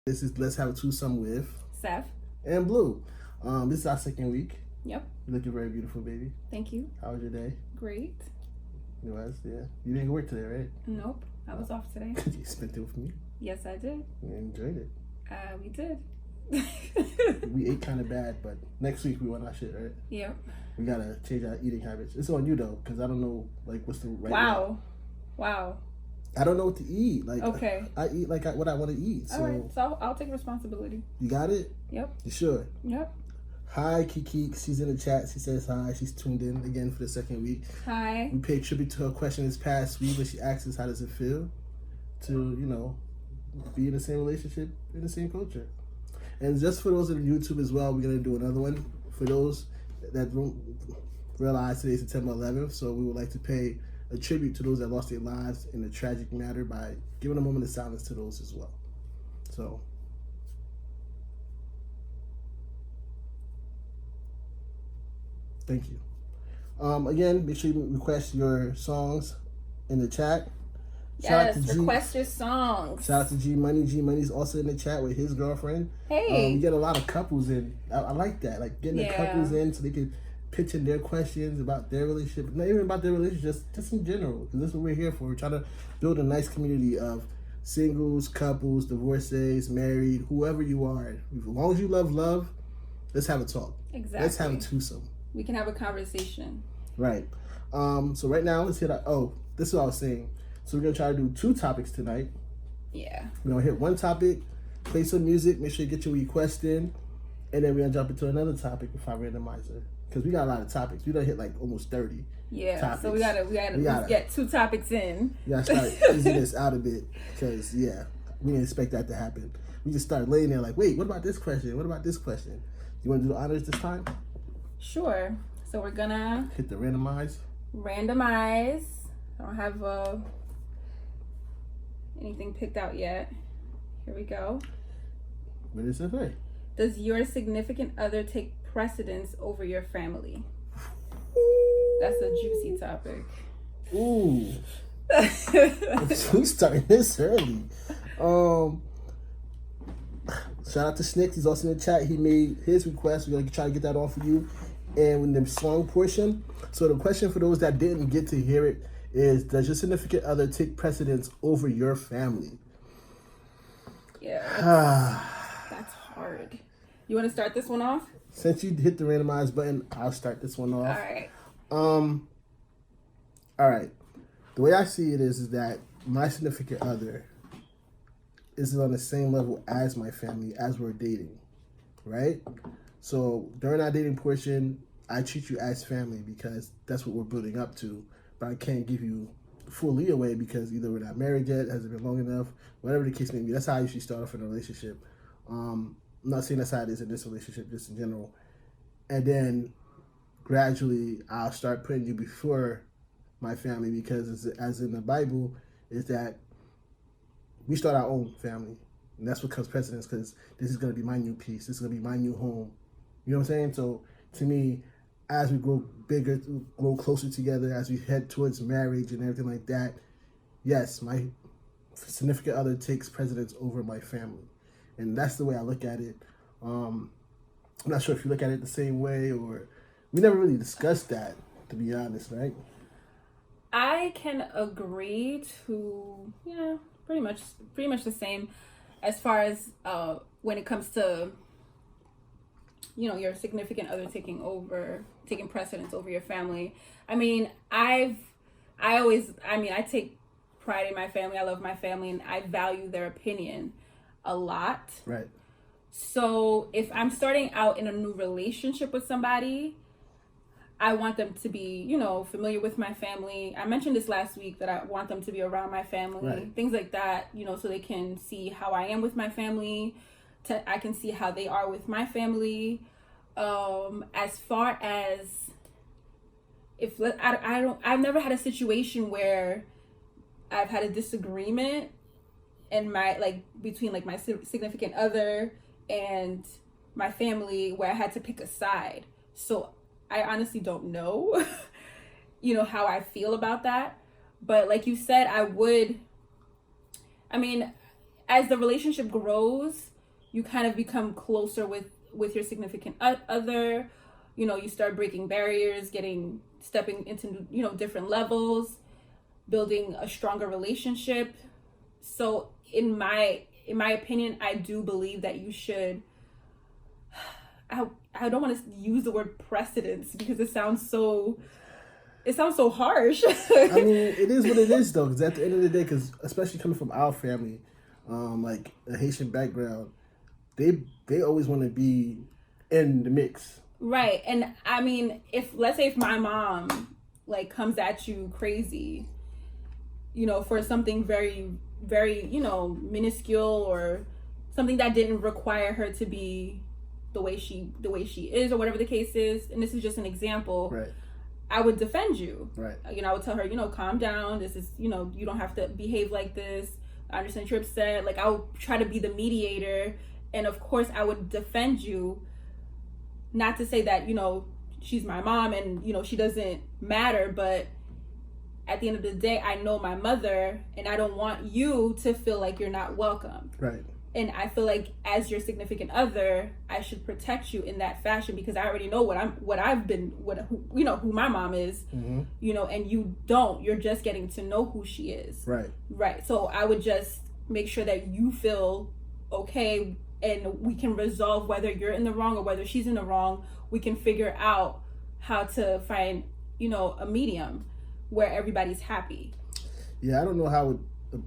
This is Let's Have a Twosome with Seth. and Blue. This is our second week. Yep. You're looking very beautiful, baby. Thank you. How was your day? Great. It was, yeah. You didn't work today, right? Nope. I was off today. You spent it with me. Yes, I did. We enjoyed it. We did. We ate kind of bad, but next week we want our shit, right? Yep. We gotta change our eating habits. It's on you though, because I don't know what's the right. Wow. I don't know what to eat. Okay. I eat what I want to eat. So All right. So I'll take responsibility. you got it. Yep. You sure? Yep. Hi, Kiki. She's in the chat. She says hi. She's tuned in again for the second week. Hi. We paid tribute to her question this past week when she asked us how does it feel to, be in the same relationship, in the same culture. And just for those on YouTube as well, we're going to do another one for those that don't realize today's September 11th. So we would like to pay a tribute to those that lost their lives in a tragic matter by giving a moment of silence to those as well. So thank you. Again, make sure you request your songs in the chat. Yes, request your songs. Shout out to G Money. G Money's also in the chat with his girlfriend. Hey. We get a lot of couples in. I like that. Like getting the couples in so they can pitch in their questions about their relationship. Not even about their relationship, just in general. Because this is what we're here for. We're trying to build a nice community of singles, couples, divorcees, married, whoever you are. As long as you love, let's have a talk. Exactly. Let's have a twosome. We can have a conversation. Right. So right now, let's hit this is what I was saying. So we're going to try to do 2 topics tonight. Yeah. We're going to hit one topic, play some music, make sure you get your request in, and then we're going to jump into another topic with our randomizer. Because we got a lot of topics. We done hit like almost 30 topics. So we gotta get 2 topics in. We got to start easing this out a bit because, we didn't expect that to happen. We just started laying there like, wait, what about this question? What about this question? You want to do the honors this time? Sure. So we're gonna hit the randomize. I don't have anything picked out yet. Here we go. What does it say? Does your significant other take precedence over your family? That's a juicy topic. Ooh. Who's starting this early? Shout out to Snick. He's also in the chat. He made his request. We're going to try to get that on for you. And with the song portion. So the question for those that didn't get to hear it is, does your significant other take precedence over your family? Yeah. That's hard. You want to start this one off? Since you hit the randomize button, I'll start this one off. All right. All right. The way I see it is that my significant other is on the same level as my family as we're dating, right? So during our dating portion, I treat you as family because that's what we're building up to. But I can't give you full leeway because either we're not married yet, hasn't been long enough, whatever the case may be. That's how I usually start off in a relationship. I'm not saying that's how it is in this relationship, just in general. And then gradually I'll start putting you before my family because as in the Bible is that we start our own family. And that's what comes precedence because this is going to be my new piece. This is going to be my new home. You know what I'm saying? So to me, as we grow bigger, grow closer together, as we head towards marriage and everything like that, yes, my significant other takes precedence over my family. And that's the way I look at it. I'm not sure if you look at it the same way or we never really discussed that, to be honest, right? I can agree to, pretty much the same as far as when it comes to your significant other taking precedence over your family. I mean, I take pride in my family. I love my family and I value their opinion a lot. Right. So if I'm starting out in a new relationship with somebody, I want them to be, familiar with my family. I mentioned this last week that I want them to be around my family, right. Things like that, so they can see how I am with my family. I can see how they are with my family. As far as I've never had a situation where I've had a disagreement in between my significant other and my family where I had to pick a side. So I honestly don't know, how I feel about that. But like you said, I mean, as the relationship grows, you kind of become closer with your significant other. You know, you start breaking barriers, stepping into, you know, different levels, building a stronger relationship. So in my opinion, I do believe that you should, I don't want to use the word precedence because it sounds so harsh. I mean, it is what it is, though, because at the end of the day, because especially coming from our family, like a Haitian background, they always want to be in the mix. Right. And I mean, let's say if my mom like comes at you crazy, you know, for something very, very, you know, minuscule or something that didn't require her to be the way she is or whatever the case is, and this is just an example. Right. I would defend you. Right. You know, I would tell her, you know, calm down. This is, you know, you don't have to behave like this. I understand you're upset. Like, I would try to be the mediator. And of course, I would defend you. Not to say that, you know, she's my mom and, you know, she doesn't matter. But at the end of the day, I know my mother and I don't want you to feel like you're not welcome. Right. And I feel like as your significant other, I should protect you in that fashion because I already know who my mom is, mm-hmm. you know, and you don't. You're just getting to know who she is. Right. Right. So I would just make sure that you feel okay and we can resolve whether you're in the wrong or whether she's in the wrong. We can figure out how to find, you know, a medium where everybody's happy. Yeah, I don't know how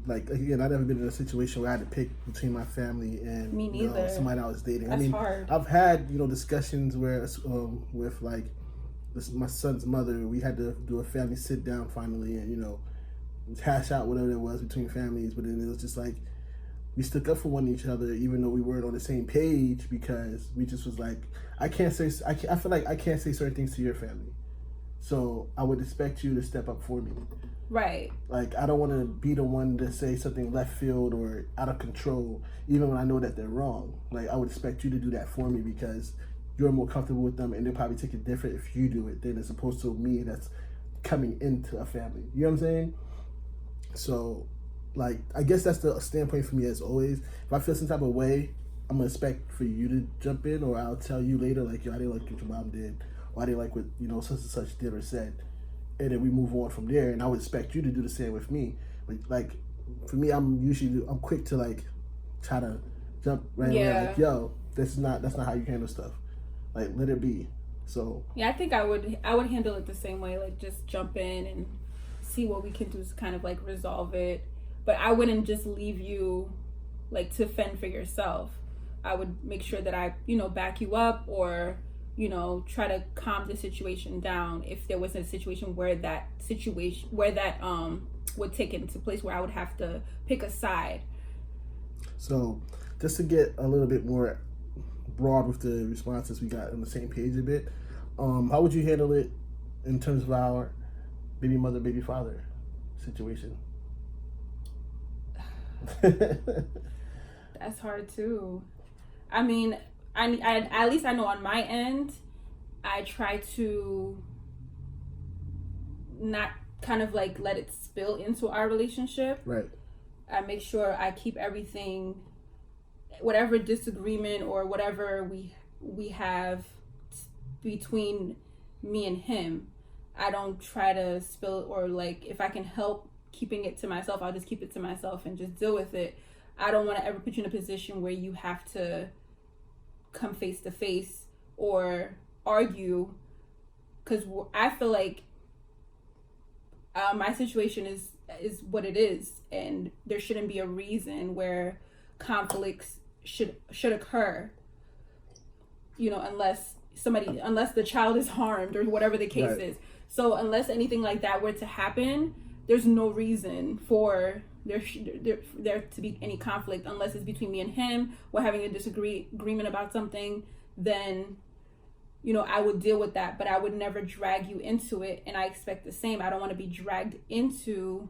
like, again, I've never been in a situation where I had to pick between my family and Me neither. You know, somebody I was dating. That's hard. I've had, you know, discussions where with like my son's mother, we had to do a family sit down finally and, you know, hash out whatever it was between families. But then it was just like we stuck up for one each other even though we weren't on the same page because we just was like, I feel like I can't say certain things to your family, so I would expect you to step up for me. Right. Like, I don't want to be the one to say something left field or out of control, even when I know that they're wrong. Like, I would expect you to do that for me because you're more comfortable with them and they'll probably take it different if you do it than as opposed to me that's coming into a family. You know what I'm saying? So, like, I guess that's the standpoint for me as always. If I feel some type of way, I'm going to expect for you to jump in, or I'll tell you later, like, yo, I didn't like what your mom did, or I didn't like what, you know, such and such did or said. And then we move on from there, and I would expect you to do the same with me. But like, for me, I'm quick to like try to jump right away. Like, yo, that's not how you handle stuff. Like, let it be. So yeah, I think I would handle it the same way. Like, just jump in and see what we can do to kind of like resolve it. But I wouldn't just leave you like to fend for yourself. I would make sure that I, you know, back you up or, you know, try to calm the situation down if there was a situation where that would take into place where I would have to pick a side. So just to get a little bit more broad with the responses we got on the same page a bit, how would you handle it in terms of our baby mother, baby father situation? That's hard too. I mean, I at least I know on my end, I try to not kind of like let it spill into our relationship. Right. I make sure I keep everything, whatever disagreement or whatever we have between me and him, I don't try to spill, or like if I can help keeping it to myself, I'll just keep it to myself and just deal with it. I don't want to ever put you in a position where you have to come face to face or argue, because I feel like my situation is what it is, and there shouldn't be a reason where conflicts should occur, you know, unless the child is harmed or whatever the case is. So unless anything like that were to happen, there's no reason for there to be any conflict unless it's between me and him. We're having a disagreement about something, then, you know, I would deal with that, but I would never drag you into it. And I expect the same. I don't want to be dragged into,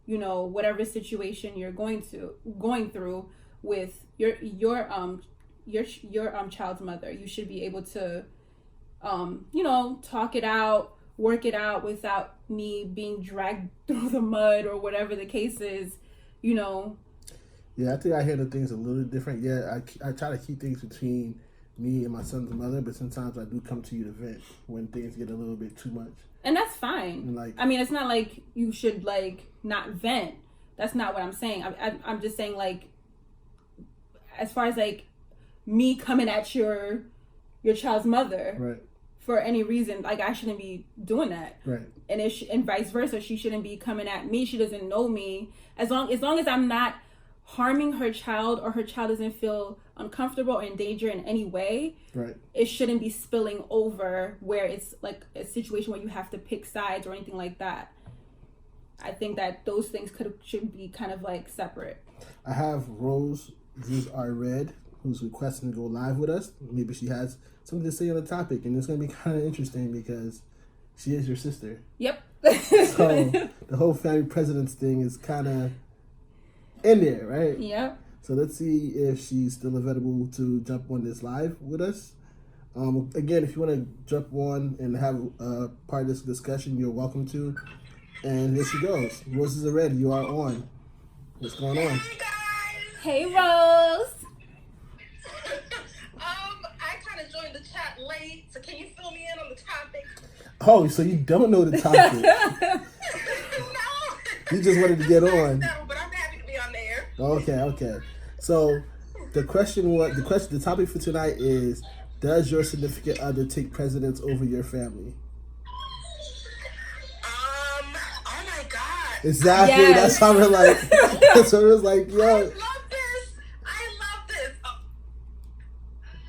you know, whatever situation you're going through with your child's mother. You should be able to, you know, talk it out, work it out without me being dragged through the mud or whatever the case is, you know. Yeah, I think I handle things a little different. Yeah, I try to keep things between me and my son's mother, but sometimes I do come to you to vent when things get a little bit too much. And that's fine. And like, I mean, it's not like you should like not vent. That's not what I'm saying. I'm just saying like, as far as like me coming at your child's mother, right, for any reason, like I shouldn't be doing that. right. And and vice versa, she shouldn't be coming at me. She doesn't know me. As long as I'm not harming her child, or her child doesn't feel uncomfortable or in danger in any way, Right. it shouldn't be spilling over where it's like a situation where you have to pick sides or anything like that. I think that those things should be kind of like separate. I have Rose Red, who's requesting to go live with us. Maybe she has something to say on the topic, and it's going to be kind of interesting because she is your sister. Yep. So the whole family presidents thing is kind of in there, right? Yep. So let's see if she's still available to jump on this live with us. Again, if you want to jump on and have part of this discussion, you're welcome to. And here she goes. Roses are red. You are on. What's going on? Hey guys! Hey, Rose. I kind of joined the chat late, so can you fill me in on the topic? Oh, so you don't know the topic. No! You just wanted to get on. No, but I'm happy to be on there. Okay. So the topic for tonight is: does your significant other take precedence over your family? Oh my god. Exactly. Yes. That's how we're like. That's what it was like. I Yo. love this. Oh.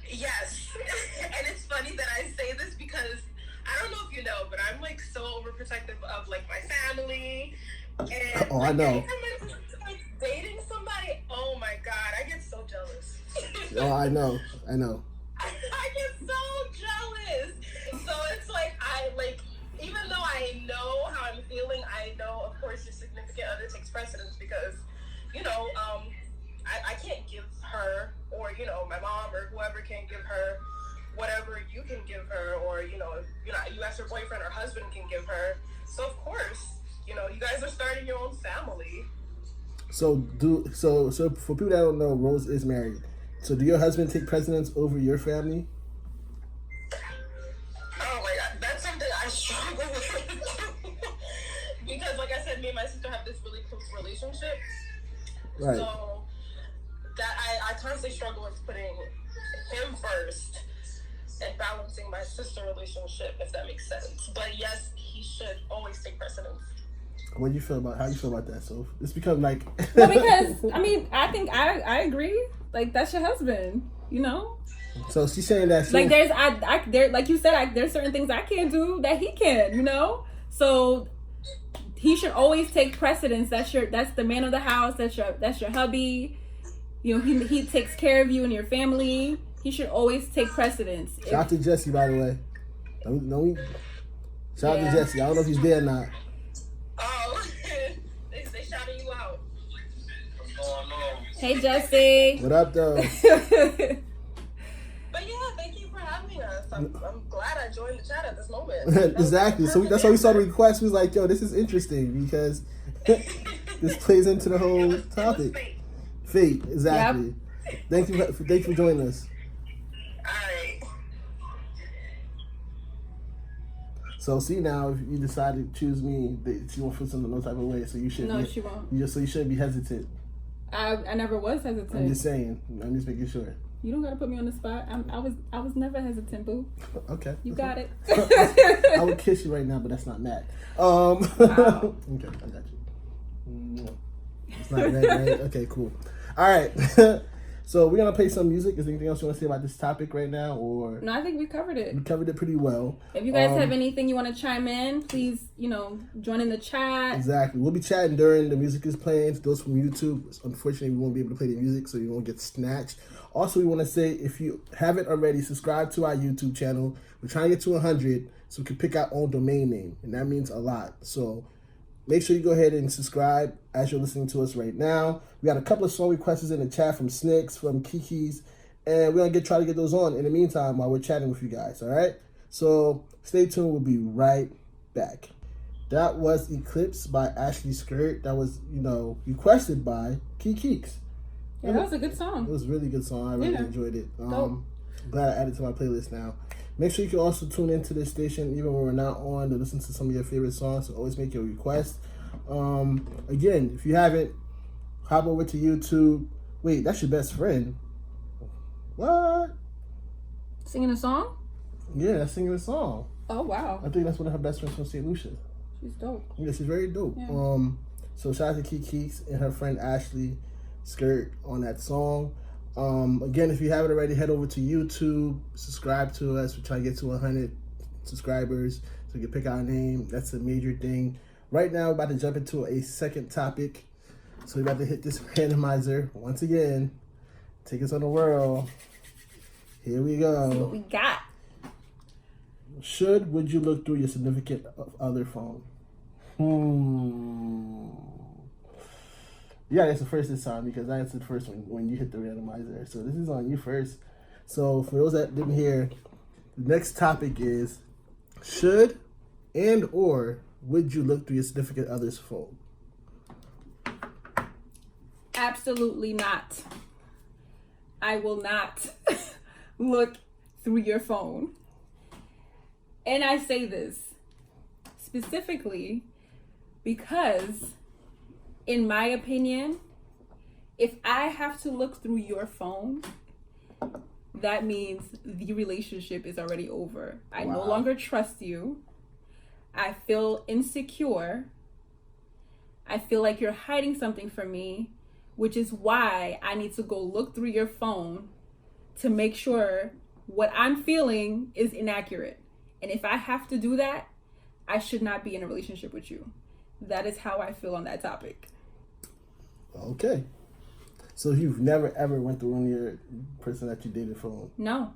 Yes. And it's funny that I say this because I don't know if you know, but I'm like so overprotective of like my family. And Oh, I know. anytime I'm like dating somebody, oh my god, I get so jealous. Oh, I know. I get so jealous. So it's like even though I know how I'm feeling, I know of course your significant other takes precedence because, I can't give her, or my mom or whoever can give her whatever you can give her, or you as her boyfriend or husband can give her. So of course, you guys are starting your own family. So for people that don't know, Rose is married. So do your husband take precedence over your family? Oh my god, that's something I struggle with. Because like I said, me and my sister have this really close relationship. Right. So that I constantly struggle with putting him first and balancing my sister relationship, if that makes sense. But yes, he should always take precedence. How you feel about that? So it's become like Well, because I mean, I think I agree. Like that's your husband, So she's saying that Like like you said, there's certain things I can't do that he can, So he should always take precedence. That's the man of the house. That's your hubby. He takes care of you and your family. He should always take precedence. shout out to Jesse, by the way. Shout out to Jesse. I don't know if he's there or not. Oh, they shouting you out. What's going on? Hey, Jesse. What up, though? But yeah, thank you for having us. I'm glad I joined the chat at this moment. Exactly. So that's why we saw the request. We was like, yo, this is interesting because this plays into the whole topic. Fate, exactly. Yep. Thank you for joining us. Alright. So see now, if you decide to choose me, she won't feel some no type of way. So you should. No, she won't. So you shouldn't be hesitant. I never was hesitant. I'm just saying. I'm just making sure. You don't gotta put me on the spot. I was never hesitant, boo. Okay. You got it. I would kiss you right now, but that's not Matt. Wow. Okay, I got you. It's not red, right? Okay, cool. All right. So we're gonna play some music. Is there anything else you want to say about this topic right now, or? No, I think we covered it. We covered it pretty well. If you guys have anything you want to chime in, please, join in the chat. Exactly. We'll be chatting during the music is playing. Those from YouTube, unfortunately, we won't be able to play the music, so you won't get snatched. Also, we want to say, if you haven't already, subscribe to our YouTube channel. We're trying to get to 100, so we can pick our own domain name, and that means a lot. So make sure you go ahead and subscribe as you're listening to us right now. We got a couple of song requests in the chat from Snicks, from Kiki's, and we're going to try to get those on in the meantime while we're chatting with you guys, all right? So stay tuned. We'll be right back. That was Eclipse by Ashley Skirt. That was, requested by Kiki's. Yeah, that was a good song. It was a really good song. I really enjoyed it. Dope. Glad I added it to my playlist now. Make sure you can also tune into this station even when we're not on to listen to some of your favorite songs. So always make your request. Again, if you haven't, hop over to YouTube. Wait, that's your best friend. What? Singing a song? Yeah, that's singing a song. Oh, wow. I think that's one of her best friends from St. Lucia. She's dope. Yeah, she's very dope. Yeah. So shout out to Keeks and her friend Ashley Skirt on that song. Again, if you haven't already, head over to YouTube, subscribe to us. We're trying to get to 100 subscribers so we can pick our name. That's a major thing. Right now, we're about to jump into a second topic. So we're about to hit this randomizer once again. Take us on the world. Here we go. That's what we got. Would you look through your significant other phone? Yeah, that's the first this time because I answered the first one when you hit the randomizer. So this is on you first. So for those that didn't hear, the next topic is should and or would you look through your significant other's phone? Absolutely not. I will not look through your phone. And I say this specifically because, in my opinion, if I have to look through your phone, that means the relationship is already over. I no longer trust you. I feel insecure. I feel like you're hiding something from me, which is why I need to go look through your phone to make sure what I'm feeling is inaccurate. And if I have to do that, I should not be in a relationship with you. That is how I feel on that topic. Okay. So you've never ever went through on your person that you dated phone? No.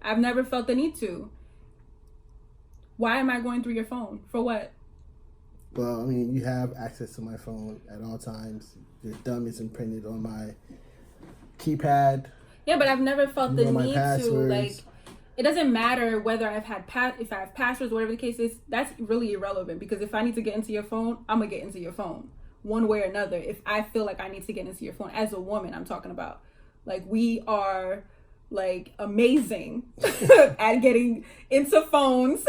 I've never felt the need to. Why am I going through your phone? For what? Well, I mean, you have access to my phone at all times. Your thumb is imprinted on my keypad. Yeah, but I've never felt the need to, passwords. like, it doesn't matter whether if I have passwords, whatever the case is, that's really irrelevant because if I need to get into your phone, I'm gonna get into your phone one way or another. If I feel like I need to get into your phone as a woman, I'm talking about, like, we are like amazing at getting into phones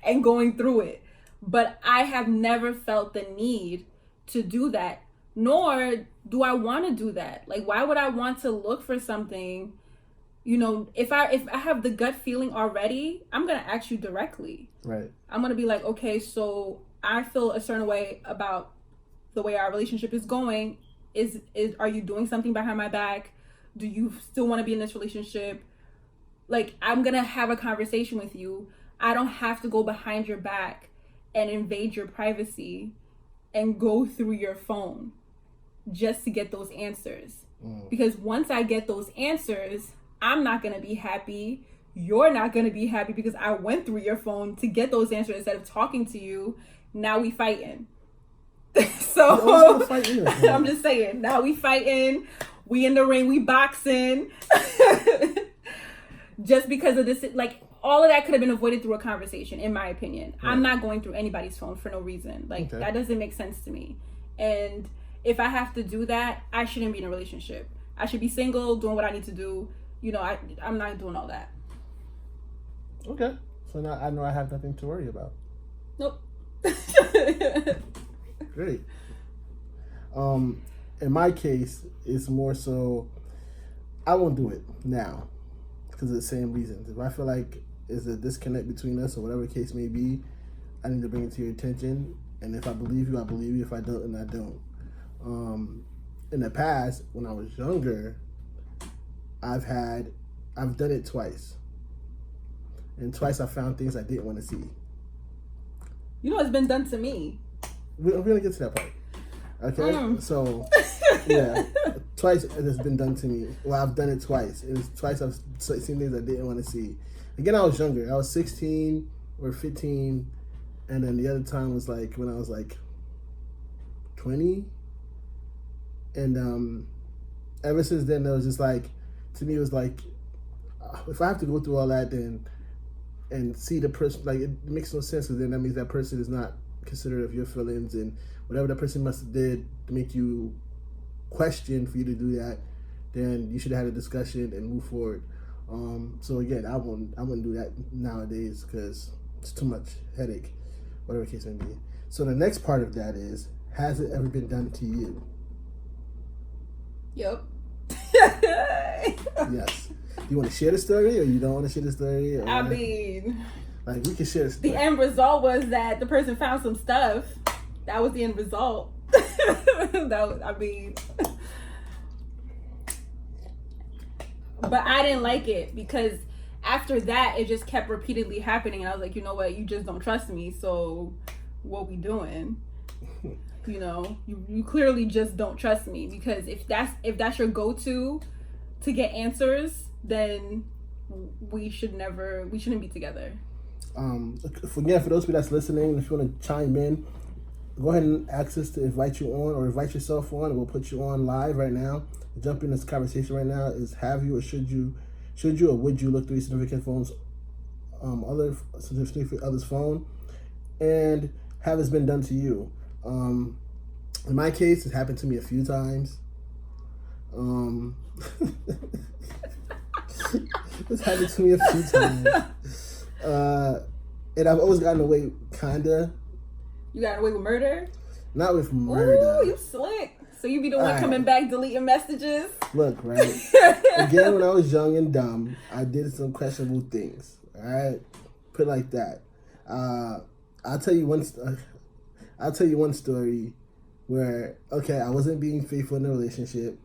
and going through it. But I have never felt the need to do that, nor do I want to do that. Like, why would I want to look for something? You know, if I have the gut feeling already, I'm going to ask you directly. Right. I'm going to be like, okay, so I feel a certain way about the way our relationship is going. Are you doing something behind my back? Do you still want to be in this relationship? Like, I'm going to have a conversation with you. I don't have to go behind your back and invade your privacy and go through your phone just to get those answers. Because once I get those answers, I'm not going to be happy. You're not going to be happy because I went through your phone to get those answers instead of talking to you. Now we fighting. So I'm just saying, now we fighting. We in the ring, we boxing. Just because of this, like, all of that could have been avoided through a conversation, in my opinion. Right. I'm not going through anybody's phone for no reason. Like, that doesn't make sense to me. And if I have to do that, I shouldn't be in a relationship. I should be single, doing what I need to do. You know, I'm not doing all that. Okay. So now I know I have nothing to worry about. Nope. Great. In my case, it's more so I won't do it now because of the same reasons. If I feel like there's a disconnect between us or whatever the case may be, I need to bring it to your attention. And if I believe you, I believe you. If I don't, then I don't. In the past, when I was younger, I've done it twice. And twice I found things I didn't want to see. You know, it's been done to me. We're going to get to that part. Okay? So, yeah. Twice it has been done to me. Well, I've done it twice. It was twice I've seen things I didn't want to see. Again, I was younger. I was 16 or 15. And then the other time was like when I was like 20. And ever since then, it was just like, to me, it was like, if I have to go through all that, then and see the person, like, it makes no sense because then that means that person is not considerate of your feelings and whatever that person must have did to make you question for you to do that, then you should have had a discussion and move forward. So again, I wouldn't do that nowadays because it's too much headache, whatever the case may be. So the next part of that is, has it ever been done to you? Yep. Yes. You want to share the story, or you don't want to share the story? Or, I mean, like, we can share the story. the end result was that the person found some stuff. That was the end result. I mean, but I didn't like it because after that, it just kept repeatedly happening, and I was like, you know what? You just don't trust me, so what we doing? You know, you clearly just don't trust me, because if that's your go-to to get answers, then we shouldn't be together. For those people that's listening, if you want to chime in, go ahead and ask us to invite you on, or invite yourself on, and we'll put you on live right now. Jump in this conversation right now is, have you or should you or would you look through your significant other's phone, and have this been done to you? In my case, it happened to me a few times. It's happened to me a few times. And I've always gotten away, kinda. You got away with murder? Not with murder. Ooh, you slick. So you be the one coming back deleting messages? Look, right? Again, when I was young and dumb, I did some questionable things. All right? Put it like that. I'll tell you one story where, okay, I wasn't being faithful in the relationship.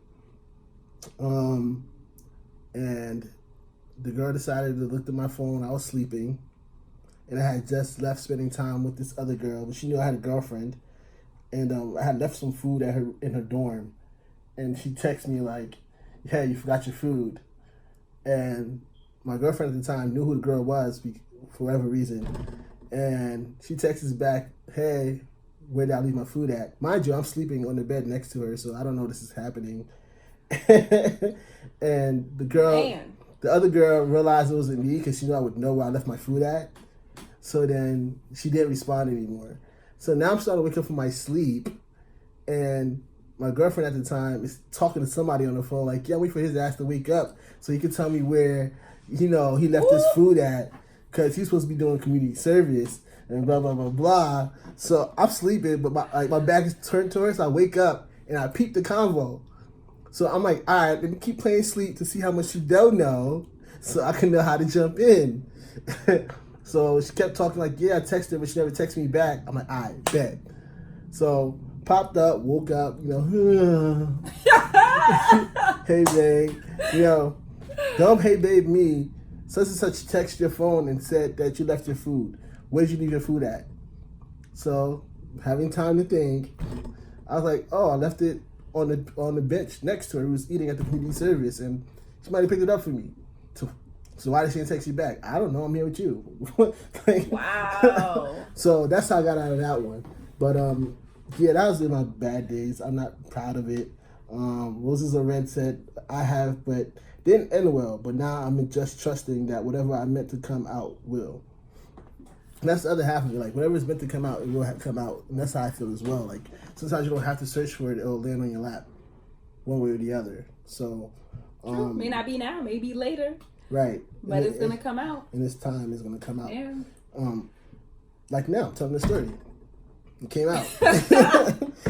And the girl decided to look at my phone. I was sleeping. And I had just left spending time with this other girl, but she knew I had a girlfriend. And I had left some food in her dorm. And she texted me like, hey, you forgot your food. And my girlfriend at the time knew who the girl was for whatever reason. And she texts back, hey, where did I leave my food at? Mind you, I'm sleeping on the bed next to her, so I don't know this is happening. And the other girl realized it wasn't me because she knew I would know where I left my food at. So then she didn't respond anymore. So now I'm starting to wake up from my sleep, and my girlfriend at the time is talking to somebody on the phone like, yeah, wait for his ass to wake up so he can tell me where, he left his food at, because he's supposed to be doing community service and blah, blah, blah, blah. So I'm sleeping, but my back is turned towards, so I wake up and I peep the convo. So I'm like, all right, let me keep playing sleep to see how much she don't know so I can know how to jump in. So she kept talking like, yeah, I texted her, but she never texted me back. I'm like, all right, bet. So popped up, woke up, hey, babe. Don't hey, babe me. Such and such texted your phone and said that you left your food. Where'd you leave your food at? So having time to think, I was like, oh, I left it on the bench next to her who was eating at the community service, and she might have picked it up for me. So why did she text you back? I don't know. I'm here with you. Wow. So that's how I got out of that one. But yeah, that was in my bad days. I'm not proud of it. Roses are red said I have, but didn't end well. But now I'm just trusting that whatever I meant to come out will. And that's the other half of it. Like, whatever is meant to come out, it will have come out. And that's how I feel as well. Like, sometimes you don't have to search for it. It'll land on your lap one way or the other. So True. May not be now, maybe later. Right. But it's going to come out. And this time it's going to come out. Yeah. Like now, telling the story. It came out.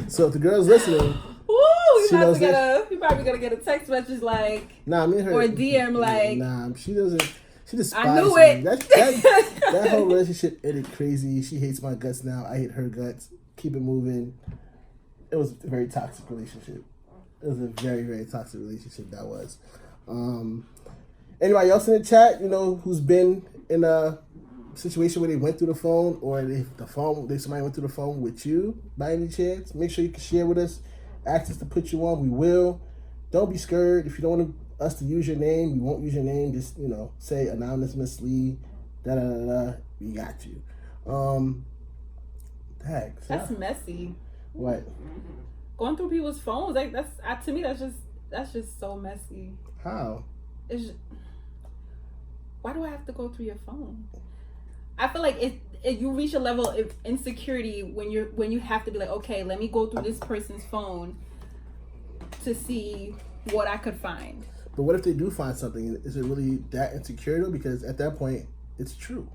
So if the girl's listening, Woo! You probably gonna get a text message like, nah, me and her, or a DM like, nah, she doesn't. She despises I knew me. it. That whole relationship ended crazy. She hates my guts now. I hate her guts. Keep it moving. It was a very toxic relationship. It was a very, very toxic relationship that was. Anybody else in the chat, who's been in a situation where they went through the phone, or if somebody went through the phone with you by any chance, make sure you can share with us. Ask us to put you on. We will. Don't be scared. If you don't want us to use your name, we won't use your name. Just, say anonymous Miss Lee, da-da-da-da. We got you. That's messy. What? Going through people's phones, like to me that's just so messy. How? Why do I have to go through your phone? I feel like you reach a level of insecurity when you have to be like, okay, let me go through this person's phone to see what I could find. But what if they do find something? Is it really that insecure though? Because at that point, it's true.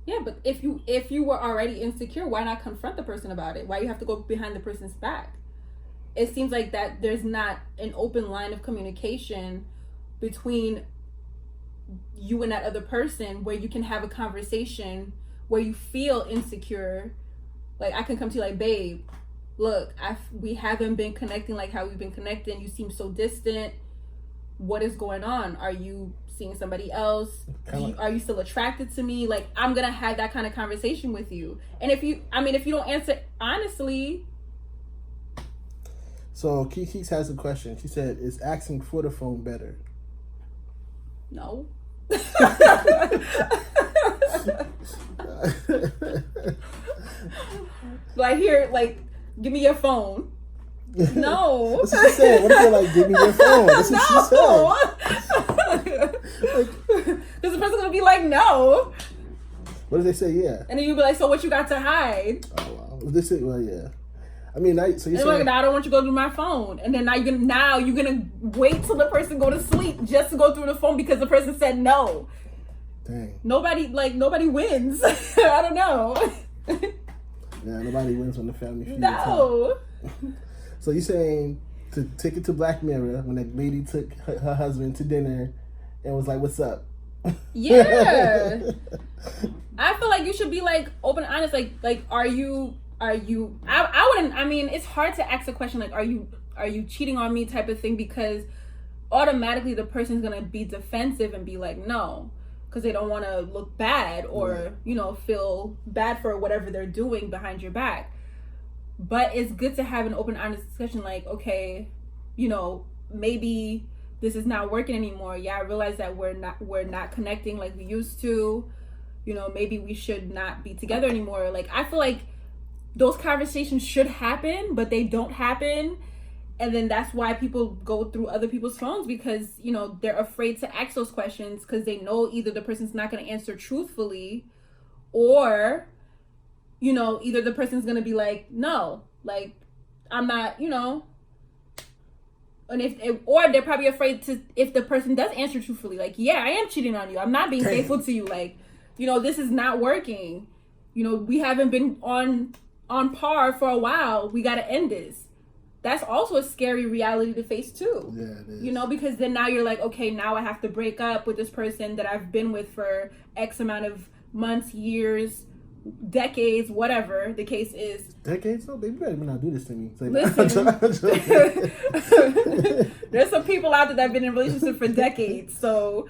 Yeah, but if you were already insecure, why not confront the person about it? Why you have to go behind the person's back? It seems like that there's not an open line of communication between you and that other person where you can have a conversation where you feel insecure. Like, I can come to you like, babe, look, we haven't been connecting like how we've been connecting. You seem so distant. What is going on? Are you seeing somebody else? Are you still attracted to me? Like, I'm gonna have that kind of conversation with you. And if you don't answer honestly. So Kiki has a question. She said, "Is asking for the phone better?" No. Like, here, like, give me your phone. No. That's what she said. What if they're like, give me your phone? That's what she said. Like, is the person gonna be like, no? What if they say yeah? And then you'll be like, so what you got to hide? Oh wow. If they say, well, yeah. I mean, so you're saying, like, I don't want you to go through my phone, and then now you're gonna wait till the person go to sleep just to go through the phone because the person said no. Dang. Nobody wins. I don't know. Yeah, nobody wins when the family feud. No. So you're saying to take it to Black Mirror when that lady took her husband to dinner and was like, "What's up?" Yeah. I feel like you should be like open and honest. Like, are you? I wouldn't. I mean, it's hard to ask a question like, are you cheating on me type of thing, because automatically the person's gonna be defensive and be like, no, because they don't want to look bad or feel bad for whatever they're doing behind your back. But it's good to have an open, honest discussion. Like, okay, maybe this is not working anymore. Yeah, I realize that we're not connecting like we used to. Maybe we should not be together anymore. Like, I feel like those conversations should happen, but they don't happen. And then that's why people go through other people's phones, because, they're afraid to ask those questions because they know either the person's not going to answer truthfully, or, either the person's going to be like, no, like, I'm not, and or they're probably afraid to, if the person does answer truthfully, like, yeah, I am cheating on you. I'm not being faithful to you. Like, this is not working. We haven't been on par for a while. We got to end this. That's also a scary reality to face too. Yeah, it is. Because then now you're like, okay, now I have to break up with this person that I've been with for X amount of months, years, decades, whatever the case is. Decades? No, baby, you better not do this to me. Listen, there's some people out there that have been in relationships for decades. So,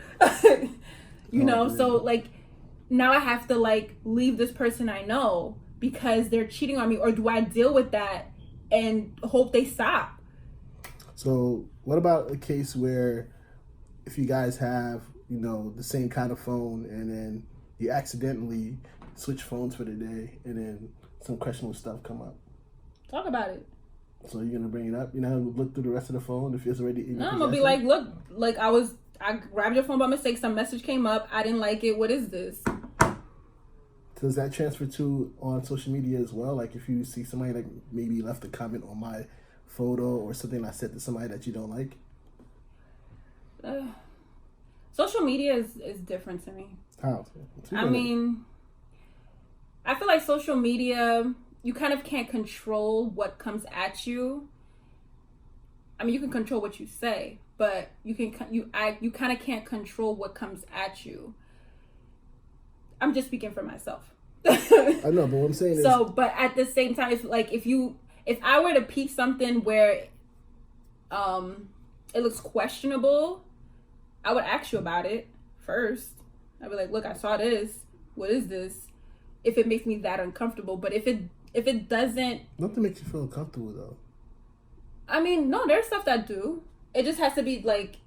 so like, now I have to like leave this person I know because they're cheating on me, or do I deal with that and hope they stop? So what about a case where if you guys have, the same kind of phone and then you accidentally switch phones for the day and then some questionable stuff come up? Talk about it. So you're going to bring it up? Look through the rest of the phone if it's already in your I'm going to be like, look, like I grabbed your phone by mistake. Some message came up. I didn't like it. What is this? Does that transfer to on social media as well? Like if you see somebody that maybe left a comment on my photo or something I said to somebody that you don't like? Social media is different to me. How? I mean, I feel like social media, you kind of can't control what comes at you. I mean, you can control what you say, but you kind of can't control what comes at you. I'm just speaking for myself. I know, but what I'm saying is... So, but at the same time, if I were to peep something where it looks questionable, I would ask you about it first. I'd be like, look, I saw this. What is this? If it makes me that uncomfortable. But if it doesn't... Nothing makes you feel uncomfortable, though. I mean, no, there's stuff that do. It just has to be, like,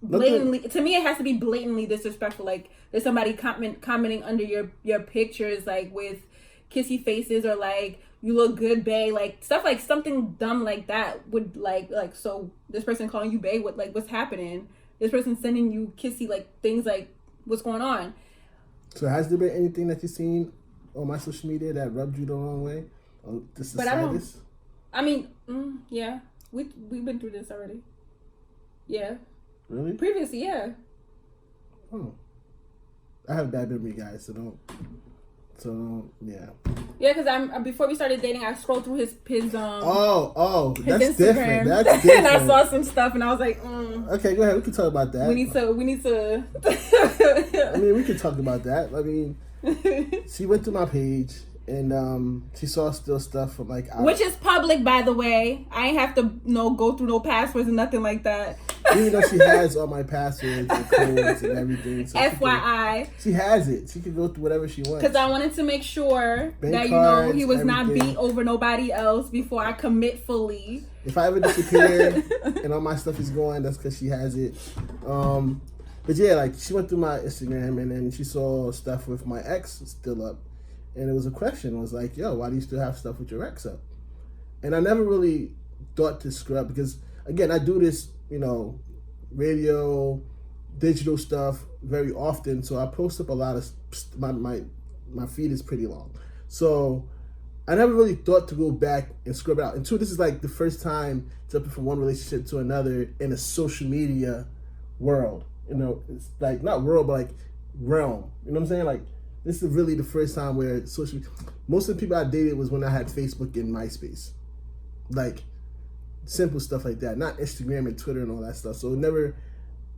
blatantly... To me, it has to be blatantly disrespectful. Like, there's somebody commenting under your pictures, like, with kissy faces, or, like, you look good, bae. Like, stuff like something dumb like that would, like, so this person calling you bae, what's happening? This person sending you kissy, like, things like, what's going on? So has there been anything that you've seen on my social media that rubbed you the wrong way? Or just the slightest? I mean, yeah, we've been through this already. Yeah. Really? Previously, yeah. Oh. I have bad memory, guys, yeah. Yeah, because I'm before we started dating, I scrolled through his That's his different. Instagram, That's different. and I saw some stuff, and I was like, Okay, go ahead. We can talk about that. we need to. I mean, we can talk about that. I mean, she went through my page and she saw still stuff from like which is public, by the way. I ain't have to go through no passwords and nothing like that. Even though she has all my passwords and codes and everything. So FYI. She has it. She can go through whatever she wants. Because I wanted to make sure Bank that, cards, he was everything. not beat over nobody else before I commit fully. If I ever disappear and all my stuff is gone, that's because she has it. But yeah, like she went through my Instagram and then she saw stuff with my ex still up. And it was a question. It was like, yo, why do you still have stuff with your ex up? And I never really thought to scrub because, again, I do this, radio, digital stuff very often. So I post up a lot of my feed is pretty long. So I never really thought to go back and scrub it out. And two, this is like the first time jumping from one relationship to another in a social media world. It's like not world, but like realm. You know what I'm saying? Like this is really the first time where most of the people I dated was when I had Facebook and MySpace. Like simple stuff like that, not Instagram and Twitter and all that stuff. So it never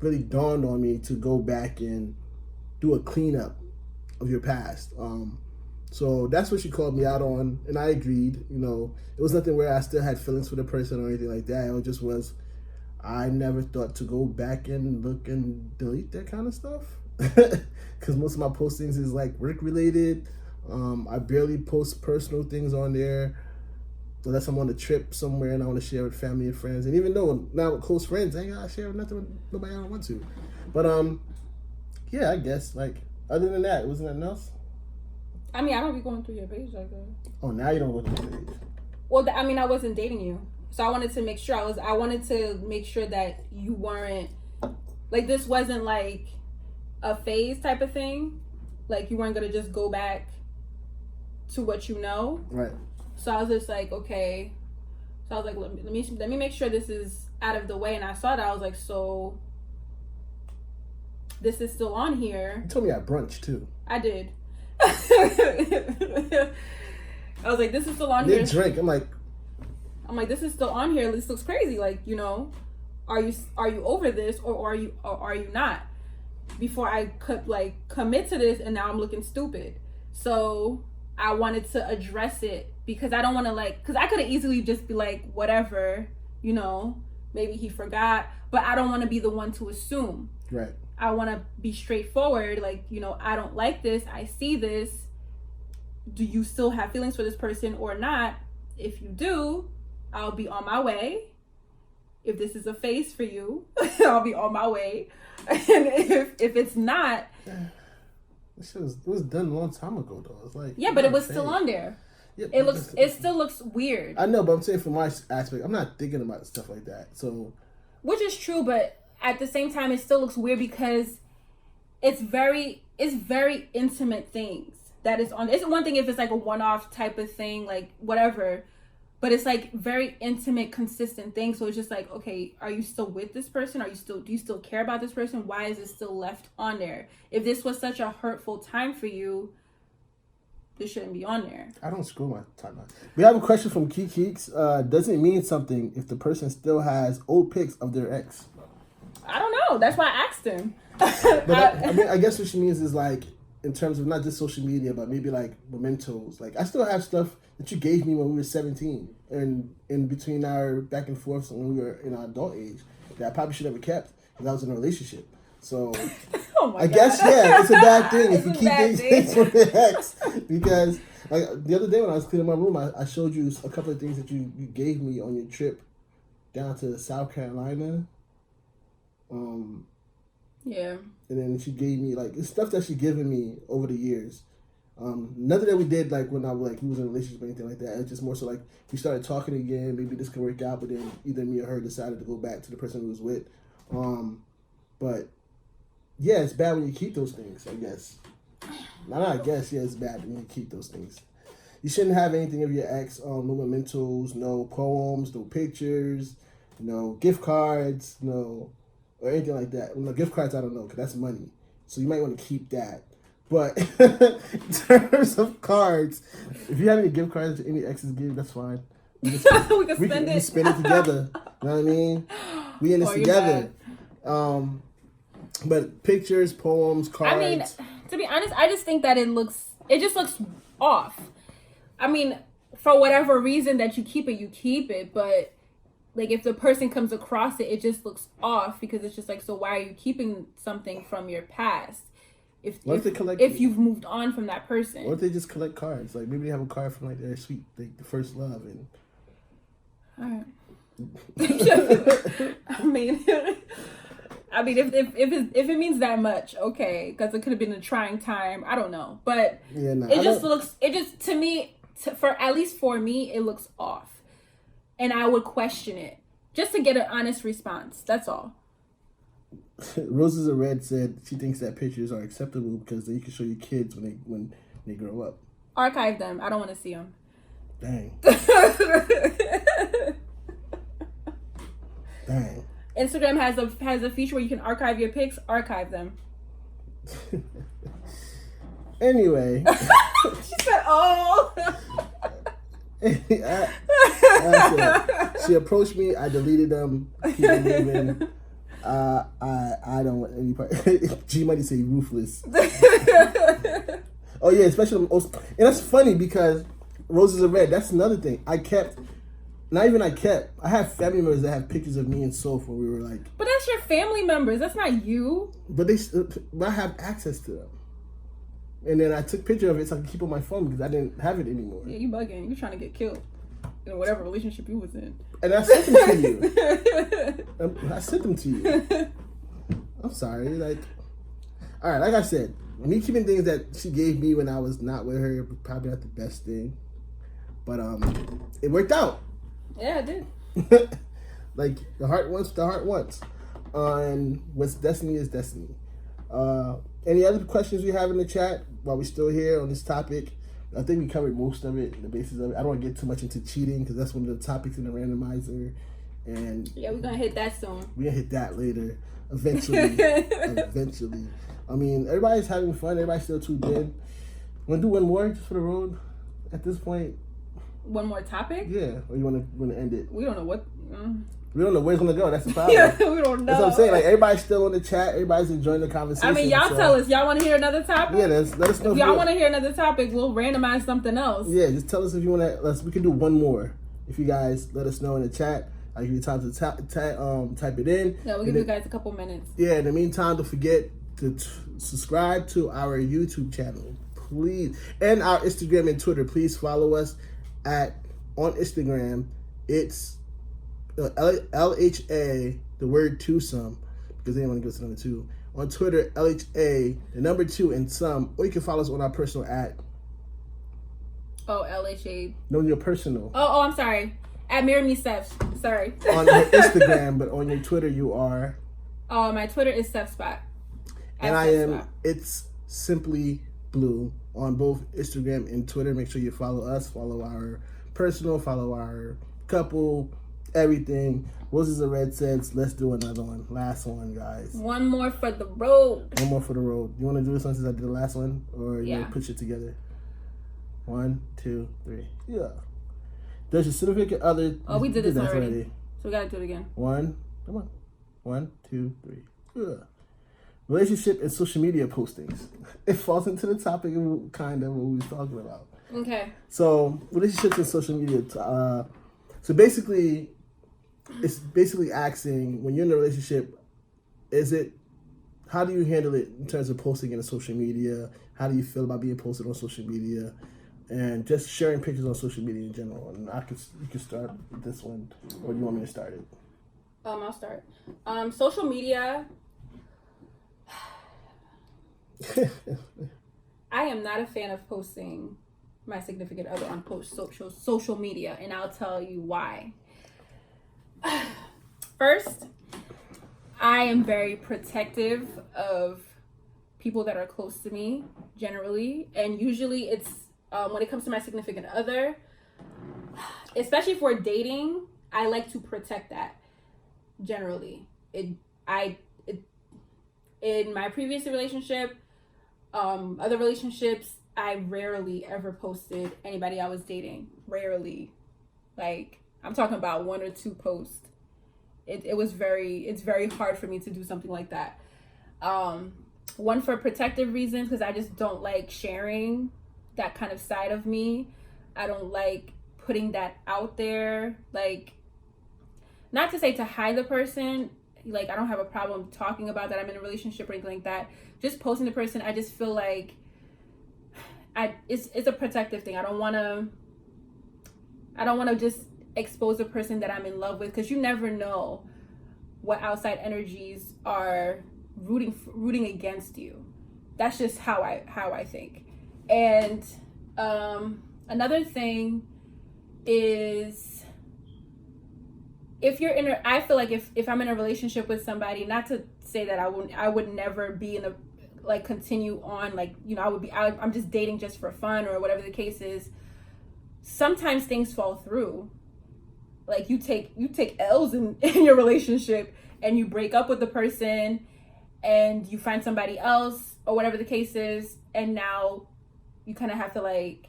really dawned on me to go back and do a cleanup of your past. So that's what she called me out on, and I agreed. It was nothing where I still had feelings for the person or anything like that. It just was, I never thought to go back and look and delete that kind of stuff. Because most of my postings is like work related. I barely post personal things on there unless I'm on a trip somewhere and I want to share with family and friends. And even though now with close friends, I ain't gotta share nothing with nobody I don't want to. But yeah, I guess like other than that, wasn't nothing else. I mean, I don't be going through your page like that. Oh, now you don't go through the page. Well, I mean, I wasn't dating you, so I wanted to make sure I wanted to make sure that you weren't like this wasn't like a phase type of thing. Like you weren't gonna just go back to what you know. Right. So I was just like, okay. So I was like, let me make sure this is out of the way. And I saw that I was like, so this is still on here. You told me at brunch too. I did. I was like, this is still on here. Drink. I'm like, this is still on here. This looks crazy. Like, are you over this or are you not? Before I could commit to this, and now I'm looking stupid. So I wanted to address it because I don't want to because I could have easily just be like, whatever, maybe he forgot, but I don't want to be the one to assume. Right. I want to be straightforward. I don't like this. I see this. Do you still have feelings for this person or not? If you do, I'll be on my way. If this is a phase for you, I'll be on my way. And if it's not, it was done a long time ago though. It's like yeah, but it was still on there. Yeah, it still looks weird. I know, but I'm saying from my aspect, I'm not thinking about stuff like that. So, which is true, but at the same time, it still looks weird because it's very intimate things that is on. It's one thing if it's like a one-off type of thing, like whatever. But it's like very intimate, consistent things. So it's just like, okay, are you still with this person? Do you still care about this person? Why is it still left on there? If this was such a hurtful time for you, this shouldn't be on there. I don't screw my timeline. We have a question from Keeks. Does it mean something if the person still has old pics of their ex? I don't know. That's why I asked him. But I guess what she means is like, in terms of not just social media, but maybe like mementos. Like I still have stuff that you gave me when we were 17 and in between our back and forth when we were in our adult age that I probably should have kept because I was in a relationship. So I guess, yeah, it's a bad thing if you keep things from your ex. Because like the other day when I was cleaning my room, I showed you a couple of things that you gave me on your trip down to South Carolina. Yeah. And then she gave me it's stuff that she given me over the years. Nothing that we did when I was we was in a relationship or anything like that. It's just more so we started talking again. Maybe this could work out, but then either me or her decided to go back to the person we was with. But yeah, it's bad when you keep those things. I guess. I guess it's bad when you keep those things. You shouldn't have anything of your ex. No mementos, no poems, no pictures, no gift cards, no or anything like that. Well, no, gift cards, I don't know, because that's money. So you might want to keep that. But in terms of cards, if you have any gift cards to any exes give, that's fine. We can spend it. We spend it together. You know what I mean? We in this together. But pictures, poems, cards. I mean, to be honest, I just think that it just looks off. I mean, for whatever reason that you keep it, but like if the person comes across it, it just looks off because it's just like, so why are you keeping something from your past? If you've moved on from that person. Or if they just collect cards. Like maybe they have a card from like their sweet, like the first love and alright. I mean if it means that much, okay, because it could have been a trying time. I don't know, but yeah, no, to me, at least for me, it looks off, and I would question it just to get an honest response. That's all. Roses of Red said she thinks that pictures are acceptable because you can show your kids when they grow up. Archive them. I don't want to see them. Dang. Dang. Instagram has a feature where you can archive your pics. Archive them. Anyway. She said, "Oh." She approached me. I deleted them. Keep it moving. I don't want any part. G Money say ruthless. Oh yeah, especially and that's funny because Roses are Red. That's another thing. I have family members that have pictures of me and Soph when we were like. But that's your family members. That's not you. But I have access to them. And then I took a picture of it so I could keep it on my phone because I didn't have it anymore. Yeah, you bugging. You trying to get killed in whatever relationship you was in. And I sent them to you. I sent them to you. I'm sorry. Like, all right, like I said, me keeping things that she gave me when I was not with her was probably not the best thing. But it worked out. Yeah, it did. Like, the heart wants. And what's destiny is destiny. Any other questions we have in the chat while we're still here on this topic? I think we covered most of it, the basis of it. I don't want to get too much into cheating because that's one of the topics in the randomizer. And yeah, we're going to hit that soon. We're going to hit that later. Eventually. Eventually. I mean, everybody's having fun. Everybody's still tuned in. Want to do one more just for the road at this point? One more topic? Yeah. Or you want to end it? We don't know what... We don't know where it's going to go. That's the problem. Yeah, we don't know. That's what I'm saying. Like, everybody's still on the chat. Everybody's enjoying the conversation. I mean, y'all tell us. Y'all want to hear another topic? Yeah, let us know. If y'all want to hear another topic, we'll randomize something else. Yeah, just tell us if you want to. We can do one more. If you guys let us know in the chat, I'll give you time to type it in. Yeah, we'll give you guys a couple minutes. Yeah, in the meantime, don't forget to subscribe to our YouTube channel, please. And our Instagram and Twitter. Please follow us on Instagram. It's LHA, the word twosome, because they didn't want to go to number 2. On Twitter, LHA, the number 2 and some, or you can follow us on our personal @ Oh, LHA. No, your personal. Oh, I'm sorry. At Marry Me Seth. Sorry. On your Instagram, but on your Twitter, you are. Oh, my Twitter is SethSpot. And I am. It's Simply Blue on both Instagram and Twitter. Make sure you follow us, follow our personal, follow our couple. Everything. Roses of Red says, let's do another one. Last one, guys. One more for the road. One more for the road. You want to do this one since I did the last one? Or you want to push it together? 1, 2, 3. Yeah. Does your significant other... Oh, we did this already. So we got to do it again. 1. Come on. 1, 2, 3. Yeah. Relationship and social media postings. It falls into the topic of kind of what we was talking about. Okay. So, relationships and social media. So basically... It's basically asking, when you're in a relationship, how do you handle it in terms of posting in social media? How do you feel about being posted on social media? And just sharing pictures on social media in general. And you can start with this one, or do you want me to start it? I'll start. Social media. I am not a fan of posting my significant other on social media, and I'll tell you why. First, I am very protective of people that are close to me, generally, and usually it's when it comes to my significant other, especially for dating, I like to protect that. Generally, I in my previous relationship, other relationships, I rarely ever posted anybody I was dating. Rarely. Like, I'm talking about 1 or 2 posts. It's very hard for me to do something like that. One, for protective reasons, because I just don't like sharing that kind of side of me. I don't like putting that out there. Like, not to say to hide the person. Like, I don't have a problem talking about that I'm in a relationship or anything like that. Just posting the person, I just feel like it's a protective thing. I don't want to just expose a person that I'm in love with, because you never know what outside energies are rooting against you. That's just how I think. And another thing is, if you're I feel like if I'm in a relationship with somebody, not to say that I would never be in a, like, continue on, like, you know, I'm just dating just for fun or whatever the case is. Sometimes things fall through. Like, you take L's in your relationship, and you break up with the person, and you find somebody else or whatever the case is, and now you kind of have to, like,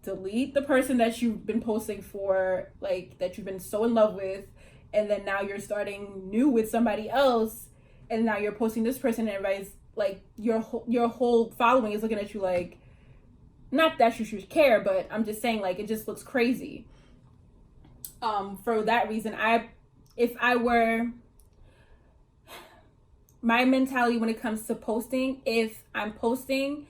delete the person that you've been posting for, like, that you've been so in love with, and then now you're starting new with somebody else, and now you're posting this person, and everybody's like, your whole following is looking at you like, not that you should care, but I'm just saying, like, it just looks crazy. For that reason, my mentality when it comes to posting, if I'm posting,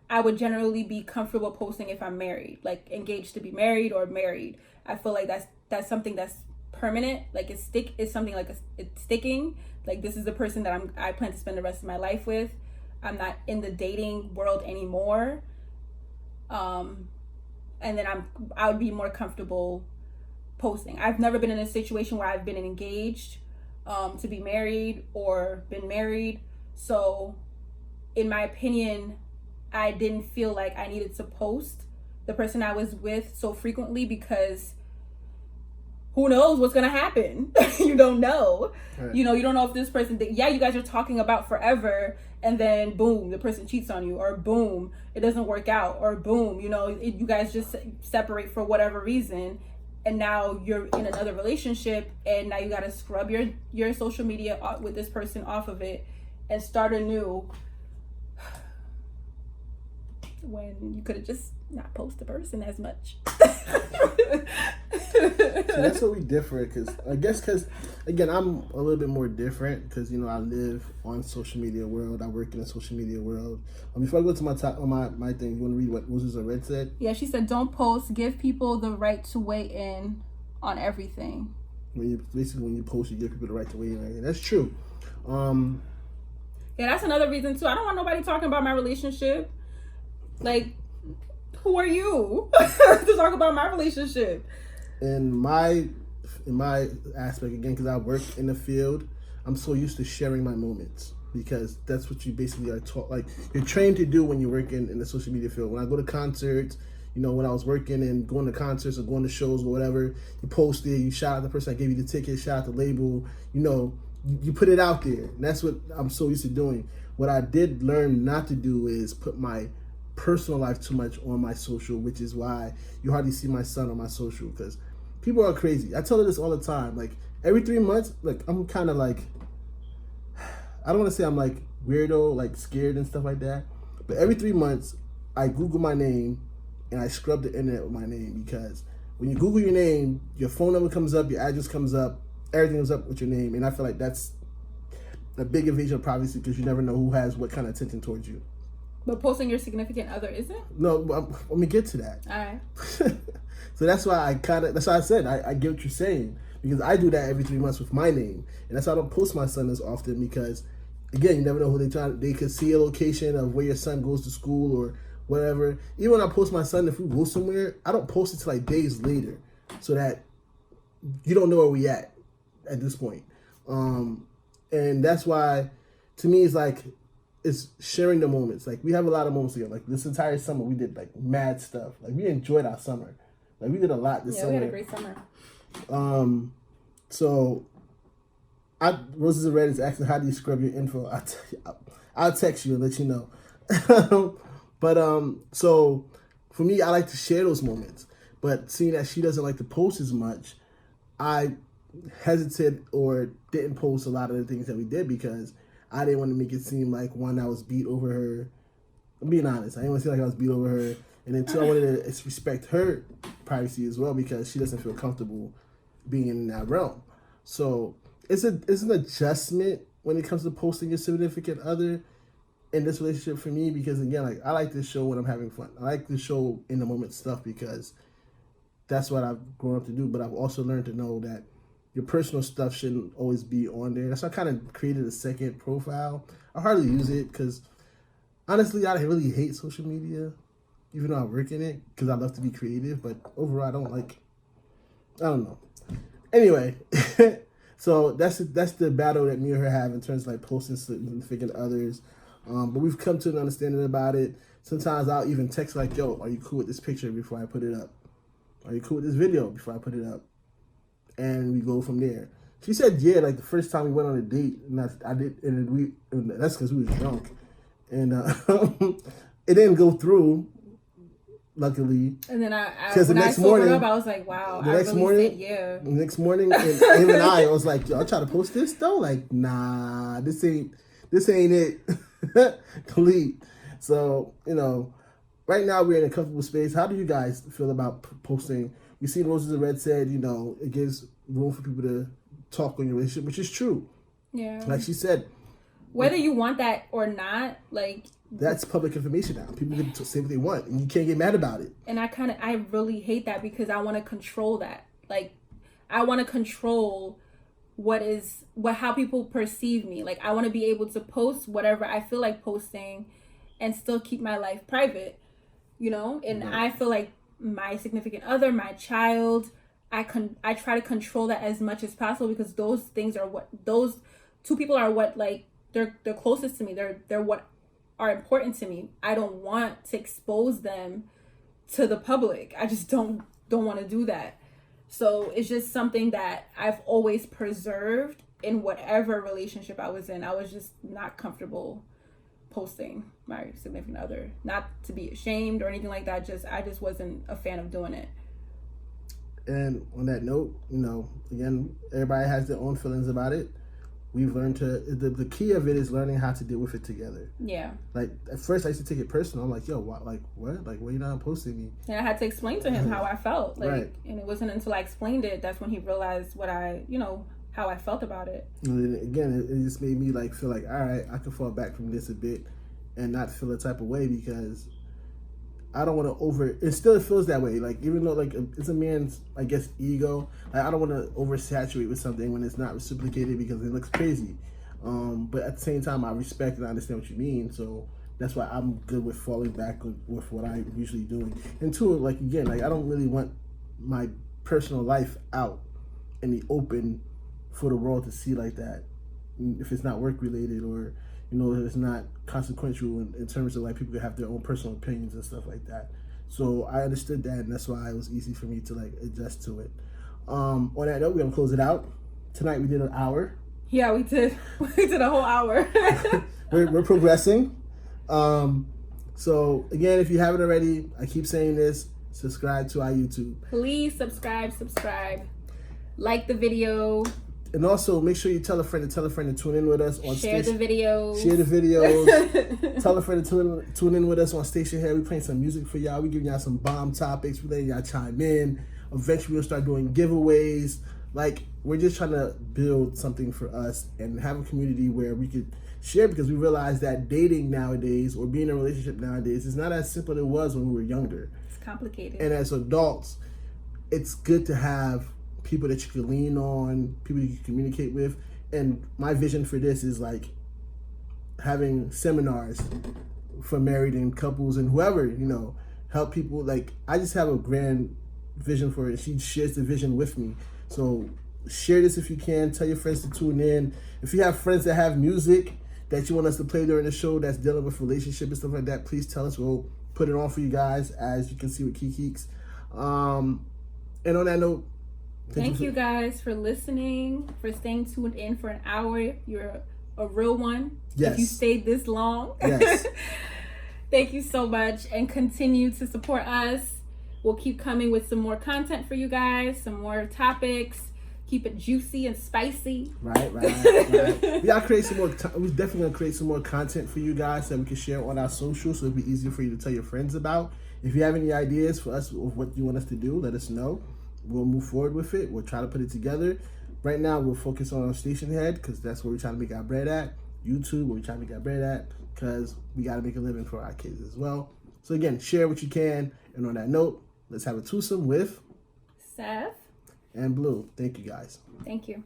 I would generally be comfortable posting if I'm married, like engaged to be married or married. I feel like that's something that's permanent. Like, it's something like it's sticking. Like, this is the person that I plan to spend the rest of my life with. I'm not in the dating world anymore. And then I would be more comfortable posting. I've never been in a situation where I've been engaged to be married or been married. So, in my opinion, I didn't feel like I needed to post the person I was with so frequently, because who knows what's gonna happen? You don't know. Right. You know, you don't know if this person, you guys are talking about forever, and then boom, the person cheats on you, or boom, it doesn't work out, or boom, you know, you guys just separate for whatever reason, and now you're in another relationship, and now you gotta scrub your social media with this person off of it and start anew, when you could have just not post the person as much. So that's what we differ, because again, I'm a little bit more different, because, you know, I live on social media world, I work in the social media world. Before I go to my thing, you want to read what Moses Red said? Yeah, she said, don't post, give people the right to weigh in on everything. When you post, you give people the right to weigh in. Right? That's true. Yeah, that's another reason too. I don't want nobody talking about my relationship. Like, who are you to talk about my relationship? In my aspect, again, because I work in the field, I'm so used to sharing my moments, because that's what you basically are taught. Like, you're trained to do when you work in the social media field. When I go to concerts, you know, when I was working and going to concerts or going to shows or whatever, you post it, you shout out the person that gave you the ticket, shout out the label, you know, you put it out there. And that's what I'm so used to doing. What I did learn not to do is put my personal life too much on my social, which is why you hardly see my son on my social, because people are crazy. I tell her this all the time. Like, every 3 months, like, I'm kind of like, I don't want to say I'm like weirdo, like scared and stuff like that, but every 3 months I Google my name and I scrub the internet with my name, because when you Google your name, your phone number comes up, your address comes up, everything comes up with your name, and I feel like that's a big invasion of privacy, because you never know who has what kind of attention towards you. But posting your significant other isn't? No, let me get to that. All right. So that's why that's why I said I get what you're saying, because I do that every 3 months with my name, and that's why I don't post my son as often, because, again, you never know who they could see a location of where your son goes to school or whatever. Even when I post my son, if we go somewhere, I don't post it till like days later, so that you don't know where we at this point. And that's why, to me, it's sharing the moments. Like, we have a lot of moments together. Like, this entire summer, we did, like, mad stuff. Like, we enjoyed our summer. Like, we did a lot this summer. Yeah, we had a great summer. So Roses and Red is asking, how do you scrub your info? I'll text you and let you know. But so for me, I like to share those moments. But seeing that she doesn't like to post as much, I hesitated or didn't post a lot of the things that we did because I didn't want to make it seem like, one, I was beat over her. I'm being honest. I didn't want to seem like I was beat over her. And then two, I wanted to respect her privacy as well because she doesn't feel comfortable being in that realm. So it's an adjustment when it comes to posting your significant other in this relationship for me because, again, like, I like to show when I'm having fun. I like to show in the moment stuff because that's what I've grown up to do. But I've also learned to know that your personal stuff shouldn't always be on there. That's why I kind of created a second profile. I hardly use it because, honestly, I really hate social media, even though I work in it, because I love to be creative. But overall, I don't know. Anyway, so that's the battle that me and her have in terms of like posting significant others. But we've come to an understanding about it. Sometimes I'll even text like, yo, are you cool with this picture before I put it up? Are you cool with this video before I put it up? And we go from there. She said, yeah, like the first time we went on a date, and I did, and that's because we was drunk. And it didn't go through, luckily. And then when I sobered up, I was like, wow, I really said yeah. The next morning, and him and I was like, yo, I try to post this though? Like, nah, this ain't it. Delete. So, right now we're in a comfortable space. How do you guys feel about posting? You see, Roses and Red said, it gives room for people to talk on your relationship, which is true. Yeah. Like she said. Whether you want that or not, like... That's public information now. People can say what they want, and you can't get mad about it. And I really hate that because I want to control that. Like, I want to control how people perceive me. Like, I want to be able to post whatever I feel like posting and still keep my life private, And right. I feel like my significant other, my child, I try to control that as much as possible because those things are those two people are what, like, they're closest to me. They're what are important to me. I don't want to expose them to the public. I just don't want to do that. So it's just something that I've always preserved in whatever relationship I was in. I was just not comfortable posting my significant other, not to be ashamed or anything like that. I just wasn't a fan of doing it. And on that note, again, everybody has their own feelings about it. We've learned the key of it is learning how to deal with it together. Yeah. Like, at first I used to take it personal. I'm like, yo, what? Like, what? Like, why are you not posting me? And I had to explain to him how I felt. Like, right. And it wasn't until I explained it, that's when he realized how I felt about it. And then, again, it just made me like feel like, all right, I can fall back from this a bit and not feel a type of way because I don't want to it still feels that way. Like, even though like it's a man's, I guess, ego, like, I don't want to oversaturate with something when it's not reciprocated because it looks crazy. But at the same time, I respect and I understand what you mean. So that's why I'm good with falling back with what I'm usually doing. And two, like, again, like, I don't really want my personal life out in the open for the world to see like that. If it's not work related or, it's not consequential in terms of like people can have their own personal opinions and stuff like that. So I understood that, and that's why it was easy for me to like adjust to it. On that note, we're gonna close it out. Tonight we did an hour. Yeah, we did. We did a whole hour. we're progressing. So again, if you haven't already, I keep saying this, subscribe to our YouTube. Please subscribe. Like the video. And also, make sure you tell a friend to tune in with us on Share the videos. Tell a friend to tune in with us on Station Here. We're playing some music for y'all. We're giving y'all some bomb topics. We're letting y'all chime in. Eventually, we'll start doing giveaways. Like, we're just trying to build something for us and have a community where we could share, because we realize that dating nowadays or being in a relationship nowadays is not as simple as it was when we were younger. It's complicated. And as adults, it's good to have people that you can lean on, people you can communicate with. And my vision for this is like having seminars for married and couples and whoever, help people. Like, I just have a grand vision for it. She shares the vision with me. So share this if you can. Tell your friends to tune in. If you have friends that have music that you want us to play during the show that's dealing with relationship and stuff like that, please tell us. We'll put it on for you guys, as you can see with Kiki. And on that note, Thank you guys for listening, for staying tuned in for an hour. You're a real one. Yes. If you stayed this long. Yes. Thank you so much, and continue to support us. We'll keep coming with some more content for you guys, some more topics. Keep it juicy and spicy. Right. We gotta create some more. We're definitely gonna create some more content for you guys that we can share on our socials, so it'll be easier for you to tell your friends about. If you have any ideas for us of what you want us to do, let us know. We'll move forward with it. We'll try to put it together. Right now, we'll focus on Station Head because that's where we're trying to make our bread at. YouTube, where we're trying to make our bread at, because we gotta make a living for our kids as well. So again, share what you can. And on that note, let's have a twosome with Seth. and Blue. Thank you guys. Thank you.